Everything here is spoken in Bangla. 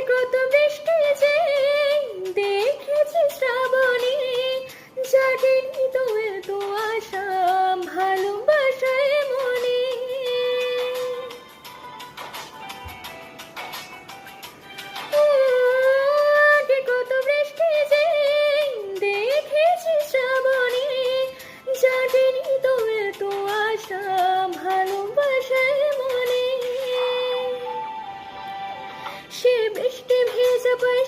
কত বৃষ্টি যে দেখেছি শ্রাবণে, জাগেনি তো এত আশা ভালোবাসায় মনে। আগে কত বৃষ্টি যে দেখেছি শ্রাবণে, জাগেনি তো এত আশা ভালোবাসায় মনে। সে বৃষ্টি ভেজা পায়